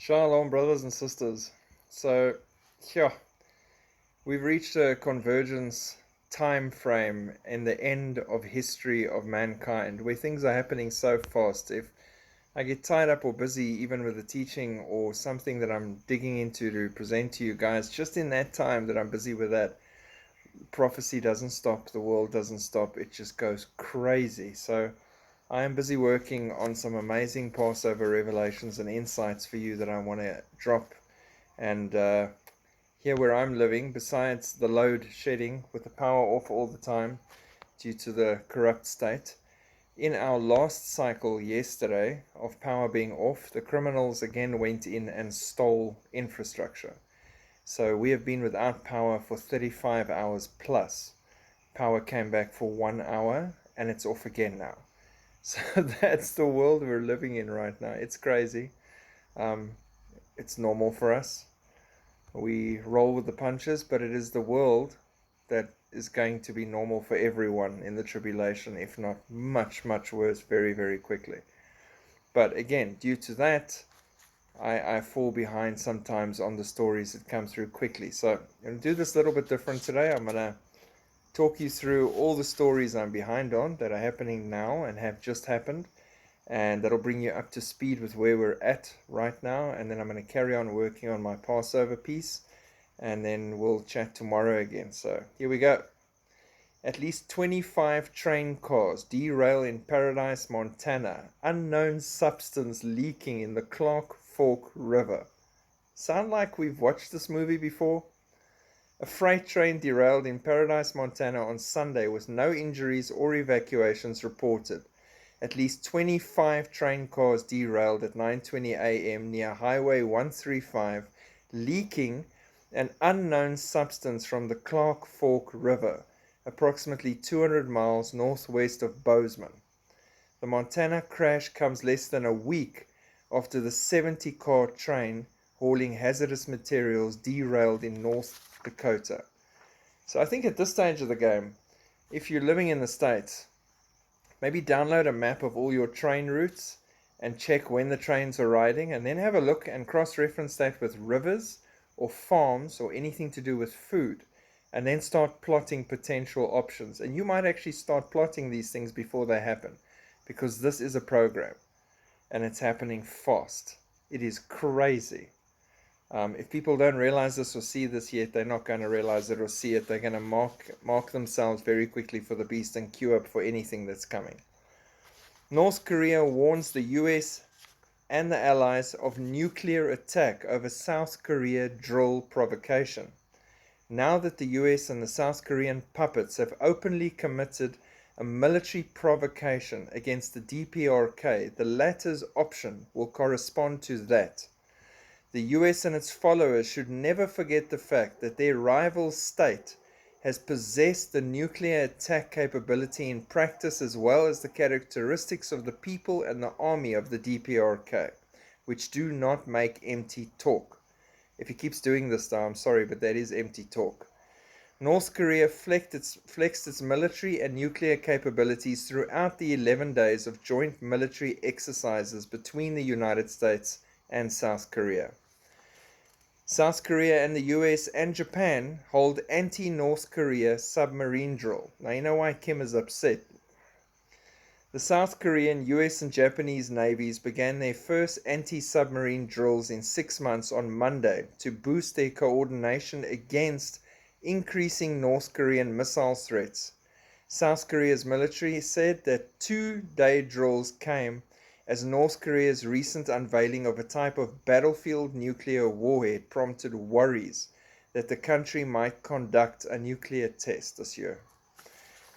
Shalom, brothers and sisters. So, yeah, we've reached a convergence time frame in the end of history of mankind where things are happening so fast. If I get tied up or busy, even with the teaching or something that I'm digging into to present to you guys, just in that time that I'm busy with that, prophecy doesn't stop, the world doesn't stop, it just goes crazy. So, I am busy working on some amazing Passover revelations and insights for you that I want to drop. And here where I'm living, besides the load shedding with the power off all the time due to the corrupt state, in our last cycle yesterday of power being off, the criminals again went in and stole infrastructure. So we have been without power for 35 hours plus. Power came back for 1 hour and it's off again now. So that's the world we're living in right now. It's crazy. Um, it's normal for us. We roll with the punches, but it is the world that is going to be normal for everyone in the tribulation, if not much, much worse, very, very quickly. But again, due to that, I fall behind sometimes on the stories that come through quickly. So I'm going to do this a little bit different today. I'm going to talk you through all the stories I'm behind on that are happening now and have just happened. And that'll bring you up to speed with where we're at right now. And then I'm going to carry on working on my Passover piece. And then we'll chat tomorrow again. So here we go. At least 25 train cars derail in Paradise, Montana. Unknown substance leaking in the Clark Fork River. Sound like we've watched this movie before? A freight train derailed in Paradise, Montana on Sunday with no injuries or evacuations reported. At least 25 train cars derailed at 9:20 a.m. near Highway 135, leaking an unknown substance from the Clark Fork River, approximately 200 miles northwest of Bozeman. The Montana crash comes less than a week after the 70-car train hauling hazardous materials derailed in North Dakota. So I think at this stage of the game, if you're living in the States, maybe download a map of all your train routes and check when the trains are riding, and then have a look and cross-reference that with rivers or farms or anything to do with food, and then start plotting potential options. And you might actually start plotting these things before they happen, because this is a program and it's happening fast. It is crazy. If people don't realize this or see this yet, they're not going to realize it or see it. They're going to mark themselves very quickly for the beast and queue up for anything that's coming. North Korea warns the US and the allies of nuclear attack over South Korea drill provocation. Now that the US and the South Korean puppets have openly committed a military provocation against the DPRK, the latter's option will correspond to that. The US and its followers should never forget the fact that their rival state has possessed the nuclear attack capability in practice, as well as the characteristics of the people and the army of the DPRK, which do not make empty talk. If he keeps doing this though, I'm sorry, but that is empty talk. North Korea flexed its military and nuclear capabilities throughout the 11 days of joint military exercises between the United States and South Korea. South Korea and the US and Japan hold anti-North Korea submarine drill. Now you know why Kim is upset. The South Korean, US and Japanese navies began their first anti-submarine drills in 6 months on Monday to boost their coordination against increasing North Korean missile threats. South Korea's military said that 2-day drills came as North Korea's recent unveiling of a type of battlefield nuclear warhead prompted worries that the country might conduct a nuclear test this year.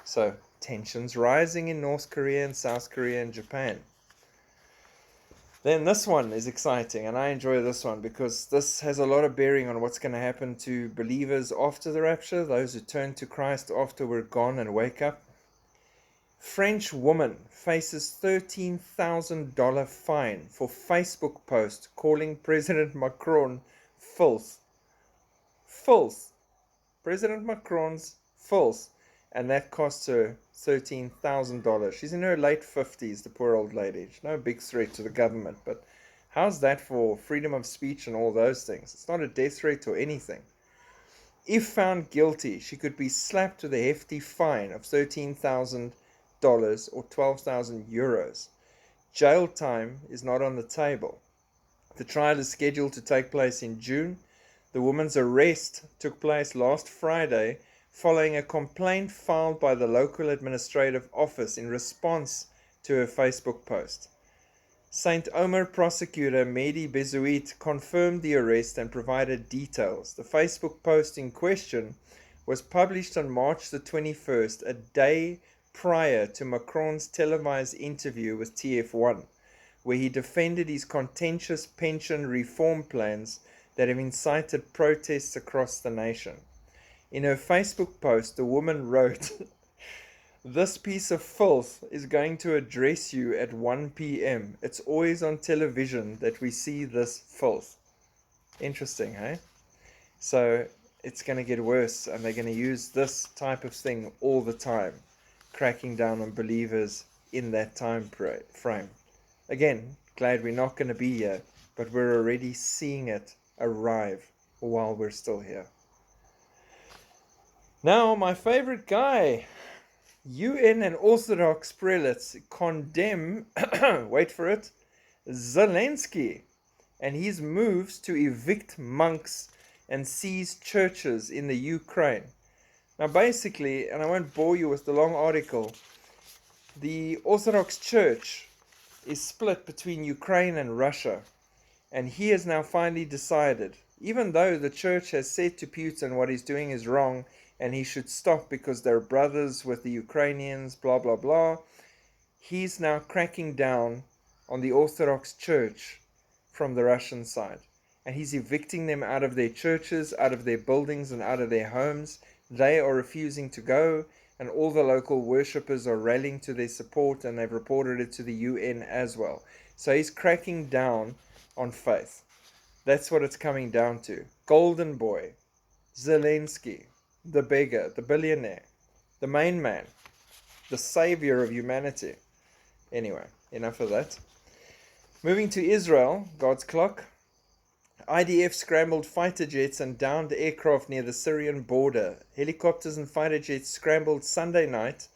So, tensions rising in North Korea and South Korea and Japan. Then this one is exciting, and I enjoy this one because this has a lot of bearing on what's going to happen to believers after the rapture, those who turn to Christ after we're gone and wake up. French woman faces $13,000 fine for Facebook post calling President Macron false. False. President Macron's false. And that costs her $13,000. She's in her late 50s, the poor old lady. She's no big threat to the government, but How's that for freedom of speech and all those things? It's not a death threat or anything. If found guilty, she could be slapped with a hefty fine of $13,000 or 12,000 euros. Jail time is not on the table. The trial is scheduled to take place in June. The woman's arrest took place last Friday following a complaint filed by the local administrative office in response to her Facebook post. St. Omer prosecutor Mehdi Bezouit confirmed the arrest and provided details. The Facebook post in question was published on March the 21st, a day prior to Macron's televised interview with TF1, where he defended his contentious pension reform plans that have incited protests across the nation. In her Facebook post, the woman wrote, "This piece of filth is going to address you at 1 p.m. It's always on television that we see this filth." Interesting, hey? So it's going to get worse, and they're going to use this type of thing all the time, cracking down on believers in that time frame. Again, glad we're not going to be here, but we're already seeing it arrive while we're still here. Now, my favorite guy. UN and Orthodox prelates condemn, wait for it, Zelensky and his moves to evict monks and seize churches in the Ukraine. Now basically, and I won't bore you with the long article, the Orthodox Church is split between Ukraine and Russia, and he has now finally decided, even though the church has said to Putin what he's doing is wrong, and he should stop because they're brothers with the Ukrainians, blah, blah, blah. He's now cracking down on the Orthodox Church from the Russian side. And he's evicting them out of their churches, out of their buildings, and out of their homes. They are refusing to go, and all the local worshippers are rallying to their support, and they've reported it to the UN as well. So he's cracking down on faith. That's what it's coming down to. Golden Boy, Zelensky, the beggar, the billionaire, the main man, the savior of humanity. Anyway, enough of that. Moving to Israel, God's clock. IDF scrambled fighter jets and downed aircraft near the Syrian border. Helicopters and fighter jets scrambled Sunday night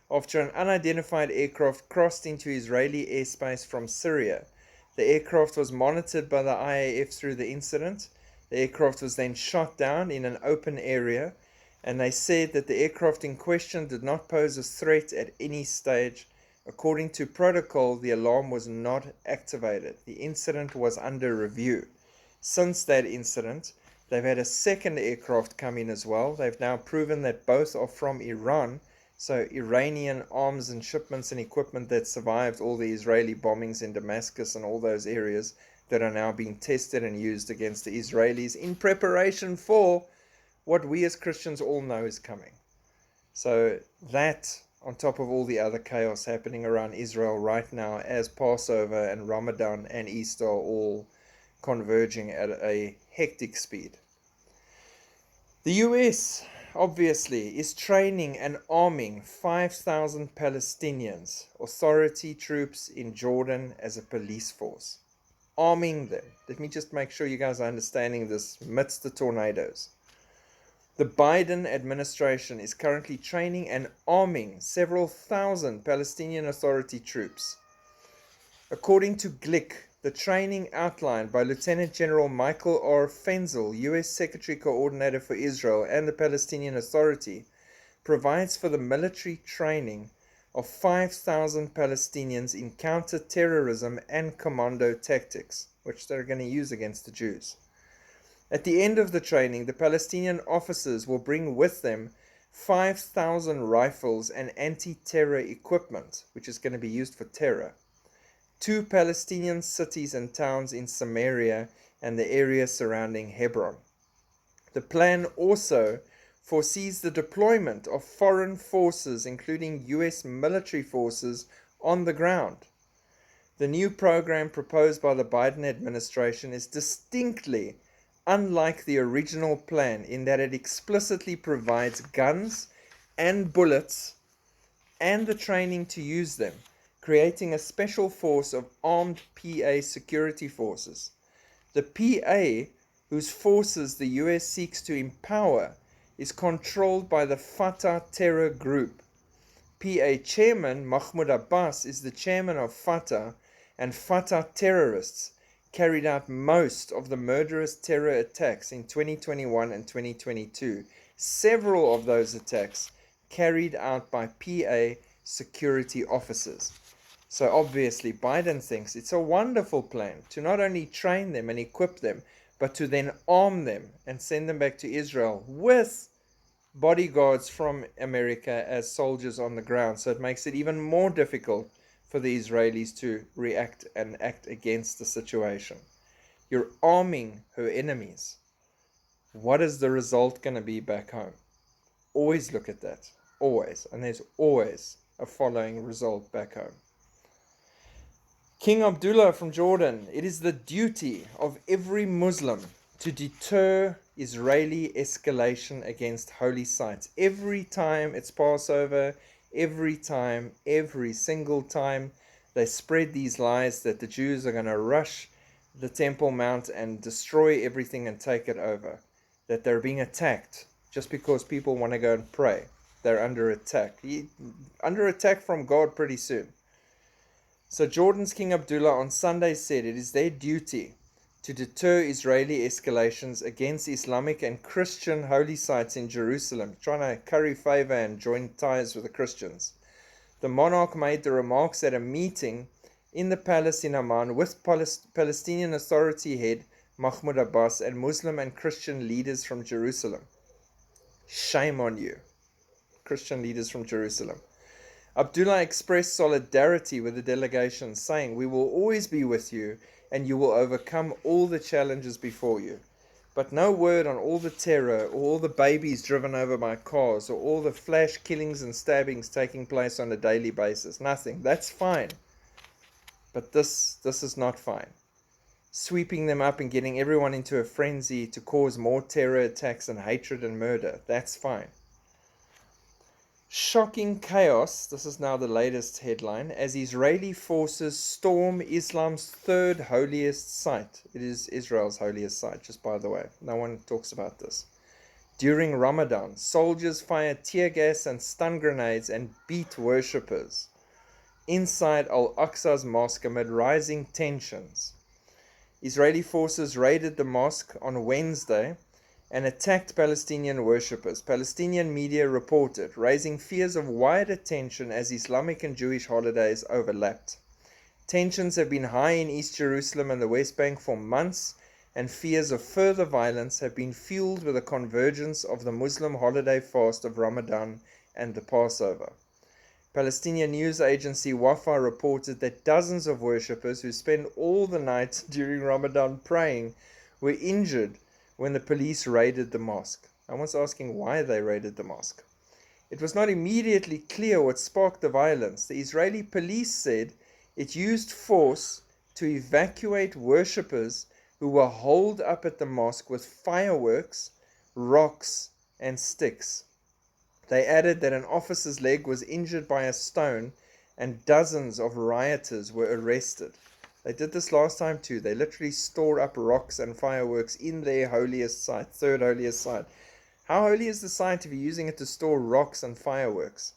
after an unidentified aircraft crossed into Israeli airspace from Syria. The aircraft was monitored by the IAF through the incident. The aircraft was then shot down in an open area, and they said that the aircraft in question did not pose a threat at any stage. According to protocol, the alarm was not activated. The incident was under review. Since that incident, they've had a second aircraft come in as well. They've now proven that both are from Iran, so Iranian arms and shipments and equipment that survived all the Israeli bombings in Damascus and all those areas that are now being tested and used against the Israelis in preparation for what we as Christians all know is coming. So that, on top of all the other chaos happening around Israel right now, as Passover and Ramadan and Easter are all converging at a hectic speed. The US, obviously, is training and arming 5,000 Palestinians, authority troops in Jordan, as a police force. Arming them. Let me just make sure you guys are understanding this amidst the tornadoes. The Biden administration is currently training and arming several thousand Palestinian Authority troops. According to Glick, the training outlined by Lieutenant General Michael R. Fenzel, U.S. Secretary Coordinator for Israel and the Palestinian Authority, provides for the military training of 5,000 Palestinians in counter-terrorism and commando tactics, which they're going to use against the Jews. At the end of the training, the Palestinian officers will bring with them 5,000 rifles and anti-terror equipment, which is going to be used for terror. 2 Palestinian cities and towns in Samaria and the area surrounding Hebron. The plan also foresees the deployment of foreign forces, including U.S. military forces, on the ground. The new program proposed by the Biden administration is distinctly unlike the original plan in that it explicitly provides guns and bullets and the training to use them, creating a special force of armed PA security forces. The PA, whose forces the US seeks to empower, is controlled by the Fatah terror group. PA chairman Mahmoud Abbas is the chairman of Fatah, and Fatah terrorists carried out most of the murderous terror attacks in 2021 and 2022. Several of those attacks carried out by PA security officers. So obviously Biden thinks it's a wonderful plan to not only train them and equip them, but to then arm them and send them back to Israel with bodyguards from America as soldiers on the ground. So it makes it even more difficult for the Israelis to react and act against the situation. You're arming her enemies. What is the result going to be back home? Always look at that. Always. And there's always a following result back home. King Abdullah from Jordan, it is the duty of every Muslim to deter Israeli escalation against holy sites. Every time it's Passover, every single time they spread these lies that the Jews are going to rush the Temple Mount and destroy everything and take it over, that they're being attacked just because people want to go and pray. They're under attack. Under attack from God pretty soon. So Jordan's King Abdullah on Sunday said it is their duty to deter Israeli escalations against Islamic and Christian holy sites in Jerusalem, trying to curry favor and join ties with the Christians. The monarch made the remarks at a meeting in the palace in Amman with Palestinian Authority head Mahmoud Abbas and Muslim and Christian leaders from Jerusalem. Shame on you, Christian leaders from Jerusalem. Abdullah expressed solidarity with the delegation, saying, "We will always be with you, and you will overcome all the challenges before you." But no word on all the terror, or all the babies driven over by cars, or all the flash killings and stabbings taking place on a daily basis. Nothing. That's fine. But this is not fine. Sweeping them up and getting everyone into a frenzy to cause more terror attacks and hatred and murder. That's fine. Shocking chaos, this is now the latest headline, as Israeli forces storm Islam's third holiest site. It is Israel's holiest site, just by the way. No one talks about this. During Ramadan, soldiers fire tear gas and stun grenades and beat worshippers inside Al-Aqsa's mosque amid rising tensions. Israeli forces raided the mosque on Wednesday and attacked Palestinian worshippers. Palestinian media reported, raising fears of wider tension as Islamic and Jewish holidays overlapped. Tensions have been high in East Jerusalem and the West Bank for months, and fears of further violence have been fueled with the convergence of the Muslim holiday fast of Ramadan and the Passover. Palestinian news agency Wafa reported that dozens of worshippers who spend all the night during Ramadan praying were injured when the police raided the mosque. I was asking why they raided the mosque. It was not immediately clear what sparked the violence. The Israeli police said it used force to evacuate worshippers who were holed up at the mosque with fireworks, rocks, and sticks. They added that an officer's leg was injured by a stone and dozens of rioters were arrested. They did this last time too. They literally store up rocks and fireworks in their holiest site, third holiest site. How holy is the site if you're using it to store rocks and fireworks?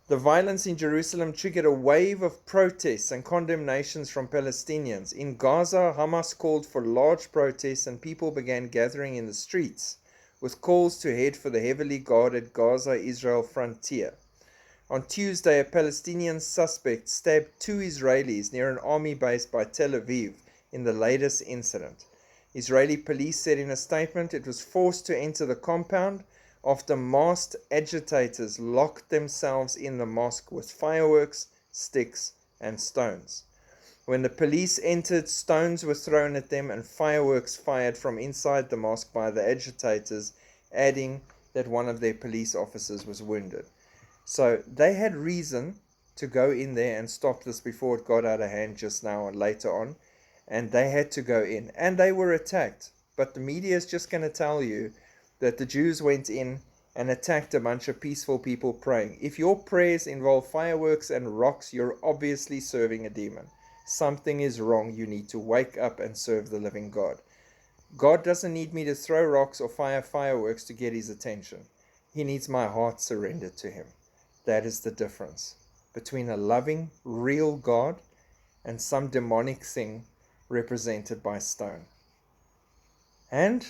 The violence in Jerusalem triggered a wave of protests and condemnations from Palestinians. In Gaza, Hamas called for large protests and people began gathering in the streets, with calls to head for the heavily guarded Gaza-Israel frontier. On Tuesday, a Palestinian suspect stabbed 2 Israelis near an army base by Tel Aviv in the latest incident. Israeli police said in a statement it was forced to enter the compound after masked agitators locked themselves in the mosque with fireworks, sticks, and stones. When the police entered, stones were thrown at them and fireworks fired from inside the mosque by the agitators, adding that one of their police officers was wounded. So they had reason to go in there and stop this before it got out of hand just now and later on. And they had to go in. And they were attacked. But the media is just going to tell you that the Jews went in and attacked a bunch of peaceful people praying. If your prayers involve fireworks and rocks, you're obviously serving a demon. Something is wrong. You need to wake up and serve the living God. God doesn't need me to throw rocks or fire fireworks to get his attention. He needs my heart surrendered to him. That is the difference between a loving, real God and some demonic thing represented by stone. And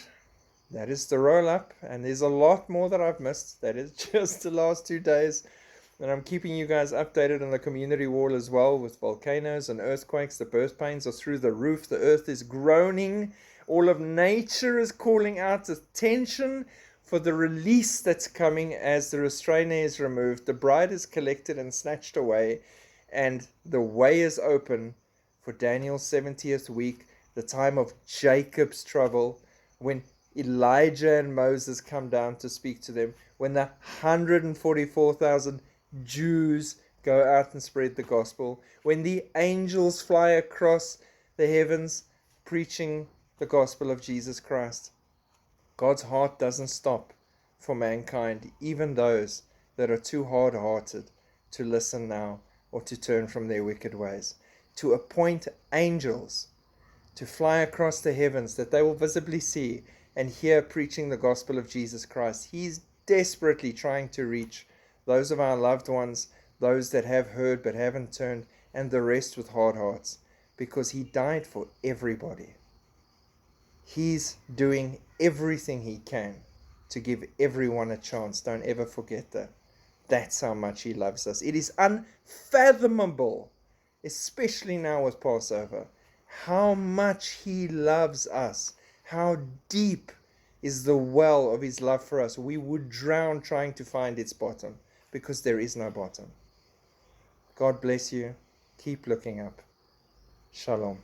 that is the roll up, and there's a lot more that I've missed. That is just the last 2 days. And I'm keeping you guys updated on the community wall as well, with volcanoes and earthquakes. The birth pains are through the roof. The earth is groaning. All of nature is calling out attention for the release that's coming as the restrainer is removed. The bride is collected and snatched away, and the way is open for Daniel's 70th week, the time of Jacob's trouble, when Elijah and Moses come down to speak to them, when the 144,000 Jews go out and spread the gospel, when the angels fly across the heavens preaching the gospel of Jesus Christ. God's heart doesn't stop for mankind, even those that are too hard-hearted to listen now or to turn from their wicked ways. To appoint angels to fly across the heavens that they will visibly see and hear preaching the gospel of Jesus Christ. He's desperately trying to reach those of our loved ones, those that have heard but haven't turned, and the rest with hard hearts, because he died for everybody. He's doing everything he can to give everyone a chance. Don't ever forget that. That's how much he loves us. It is unfathomable, especially now with Passover, how much he loves us. How deep is the well of his love for us. We would drown trying to find its bottom, because there is no bottom. God bless you. Keep looking up. Shalom.